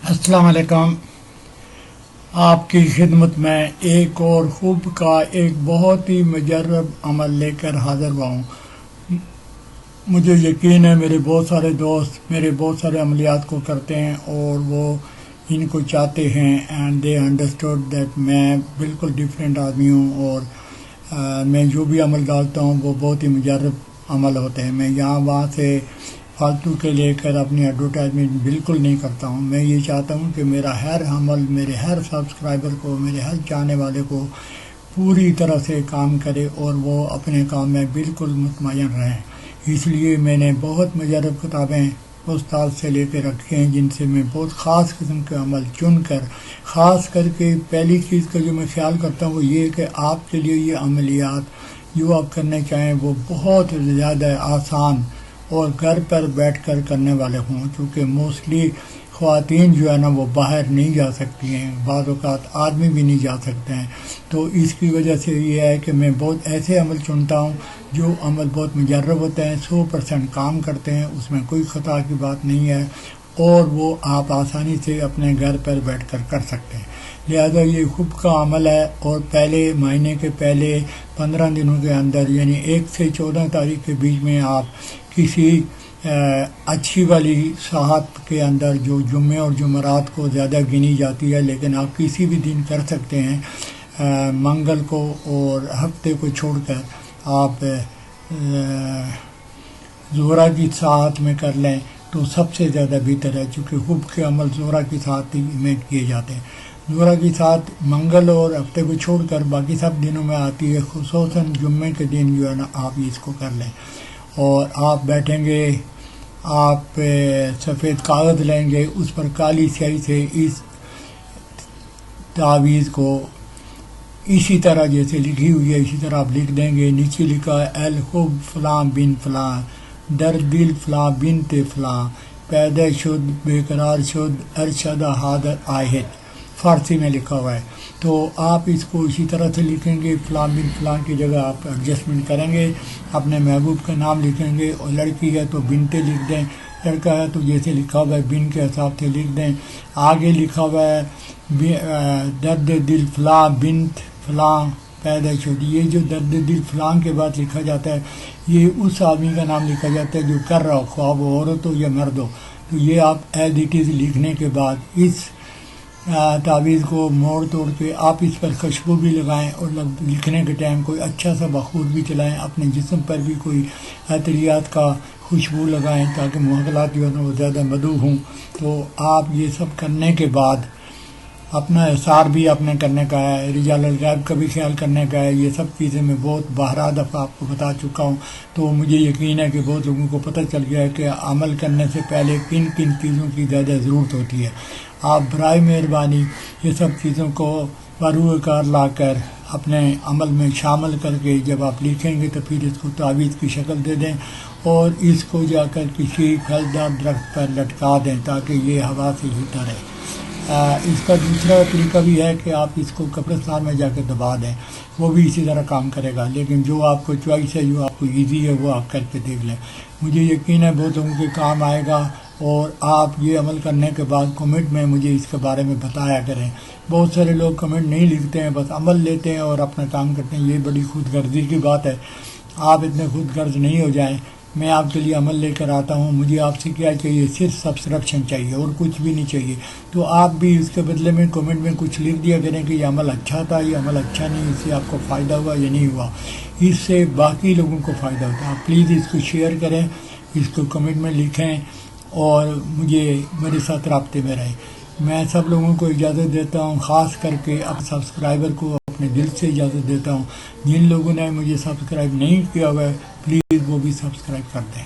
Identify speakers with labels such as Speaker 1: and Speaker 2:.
Speaker 1: अस्सलाम वालेकुम। आपकी खिदमत में एक और खूब का एक बहुत ही मुजर्रब अमल लेकर हाज़िर हुआ हूँ। मुझे यकीन है मेरे बहुत सारे दोस्त मेरे बहुत सारे अमलियात को करते हैं और वो इनको चाहते हैं एंड दे अंडरस्टूड दैट मैं बिल्कुल डिफरेंट आदमी हूँ और मैं जो भी अमल डालता हूँ वो बहुत ही मुजर्रब अमल होते हैं। मैं यहाँ वहाँ से फालतू के लेकर अपनी एडवर्टाइजमेंट बिल्कुल नहीं करता हूँ। मैं ये चाहता हूँ कि मेरा हर अमल मेरे हर सब्सक्राइबर को मेरे हर चाहने वाले को पूरी तरह से काम करे और वो अपने काम में बिल्कुल मुतमईन रहें। इसलिए मैंने बहुत मुजर्रब किताबें उस्ताद से लेकर रखी हैं जिनसे मैं बहुत ख़ास किस्म के अमल चुन कर ख़ास करके पहली चीज़ का जो मैं ख्याल करता हूँ वो ये कि आपके लिए ये अमलियात जो आप करने चाहें वो बहुत ज़्यादा आसान और घर पर बैठकर करने वाले हों, क्योंकि मोस्टली ख़वातीन जो है ना वो बाहर नहीं जा सकती हैं, बाज़ औक़ात आदमी भी नहीं जा सकते हैं। तो इसकी वजह से ये है कि मैं बहुत ऐसे अमल चुनता हूँ जो अमल बहुत मुजर्रब होते हैं, 100% काम करते हैं, उसमें कोई ख़ता की बात नहीं है और वो आप आसानी से अपने घर पर बैठकर कर सकते हैं। लिहाजा ये खूब का अमल है और पहले महीने के पहले 15 दिनों के अंदर यानी 1 से 14 तारीख के बीच में आप किसी अच्छी वाली साहत के अंदर जो जुम्मे और जुमेरात को ज़्यादा गिनी जाती है, लेकिन आप किसी भी दिन कर सकते हैं, मंगल को और हफ्ते को छोड़कर आप ज़ोहरा की साहत में कर लें तो सबसे ज़्यादा बेहतर है, चूँकि खूब के अमल ज़ोहरा की साहत में किए जाते हैं। ज़ोहरा की साथ मंगल और हफ्ते को छोड़कर बाकी सब दिनों में आती है, खुसूसन जुम्मे के दिन जो है ना आप इसको कर लें और आप बैठेंगे, आप सफ़ेद कागज़ लेंगे, उस पर काली स्याही से इस तावीज़ को इसी तरह जैसे लिखी हुई है इसी तरह आप लिख देंगे। नीचे लिखा है अल खुब फ़लाँ बिन फ़लाँ दर दिल फ़लाँ बिन ते फ़लाँ पैदा शुद बेकरार शुद अरशदा हादर आहिद, फ़ारसी में लिखा हुआ है। तो आप इसको इसी तरह से लिखेंगे, फ़लाँ बिन फ़लाँ की जगह आप एडजस्टमेंट करेंगे, अपने महबूब का नाम लिखेंगे और लड़की है तो बिनते लिख दें, लड़का है तो जैसे लिखा हुआ है बिन के हिसाब से लिख दें। आगे लिखा हुआ है दर्द दिल फ़लाँ बिन्त फ़लाँ पैदा शुद, ये जो दर्द दिल फ़लाँ के बाद लिखा जाता है ये उस आदमी का नाम लिखा जाता है जो कर रहा हो, ख्वाह वो औरत हो या मर्द हो। तो ये आप एज इट इज़ लिखने के बाद इस तावीज़ को मोड़ तोड़ के आप इस पर खुशबू भी लगाएं और लिखने के टाइम कोई अच्छा सा बखूर भी चलाएं, अपने जिस्म पर भी कोई अतरियात का खुशबू लगाएं ताकि मुहल्लात जो है ना वो ज़्यादा मदऊ हों। तो आप ये सब करने के बाद अपना इसार भी आपने करने का है, रिजाल गैब का भी ख्याल करने का है। ये सब चीज़ें मैं बहुत बारह दफ़ा आपको बता चुका हूँ, तो मुझे यकीन है कि बहुत लोगों को पता चल गया है कि अमल करने से पहले किन किन चीज़ों की ज़्यादा ज़रूरत होती है। आप बराए मेहरबानी ये सब चीज़ों को बरूकार ला कर अपने अमल में शामिल करके जब आप लिखेंगे तो फिर इसको तावीज़ की शक्ल दे दें और इसको जाकर किसी फलदार दरख्त पर लटका दें ताकि ये हवा से हिलता रहे। इसका दूसरा तरीका भी है कि आप इसको कब्रिस्तान में जाकर दबा दें, वो भी इसी तरह काम करेगा। लेकिन जो आपको चॉइस है, जो आपको इजी है, वो आप करके देख लें। मुझे यकीन है बहुत लोगों के काम आएगा और आप ये अमल करने के बाद कमेंट में मुझे इसके बारे में बताया करें। बहुत सारे लोग कमेंट नहीं लिखते हैं, बस अमल लेते हैं और अपना काम करते हैं। ये बड़ी खुदगर्जी की बात है, आप इतने खुदगर्ज नहीं हो जाएं। मैं आपके लिए अमल लेकर आता हूँ, मुझे आपसे क्या चाहिए, सिर्फ सब्सक्रिप्शन चाहिए और कुछ भी नहीं चाहिए। तो आप भी इसके बदले में कमेंट में कुछ लिख दिया करें कि ये अमल अच्छा था, ये अमल अच्छा नहीं, इससे आपको फ़ायदा हुआ या नहीं हुआ, इससे बाकी लोगों को फ़ायदा होता है। आप प्लीज़ इसको शेयर करें, इसको कमेंट में लिखें और मेरे साथ राब्ते में रहें। मैं सब लोगों को इजाज़त देता हूँ, ख़ास करके अब सब्सक्राइबर को अपने दिल से इजाज़त देता हूँ। जिन लोगों ने मुझे सब्सक्राइब नहीं किया हुआ है प्लीज़ वो भी सब्सक्राइब कर दें।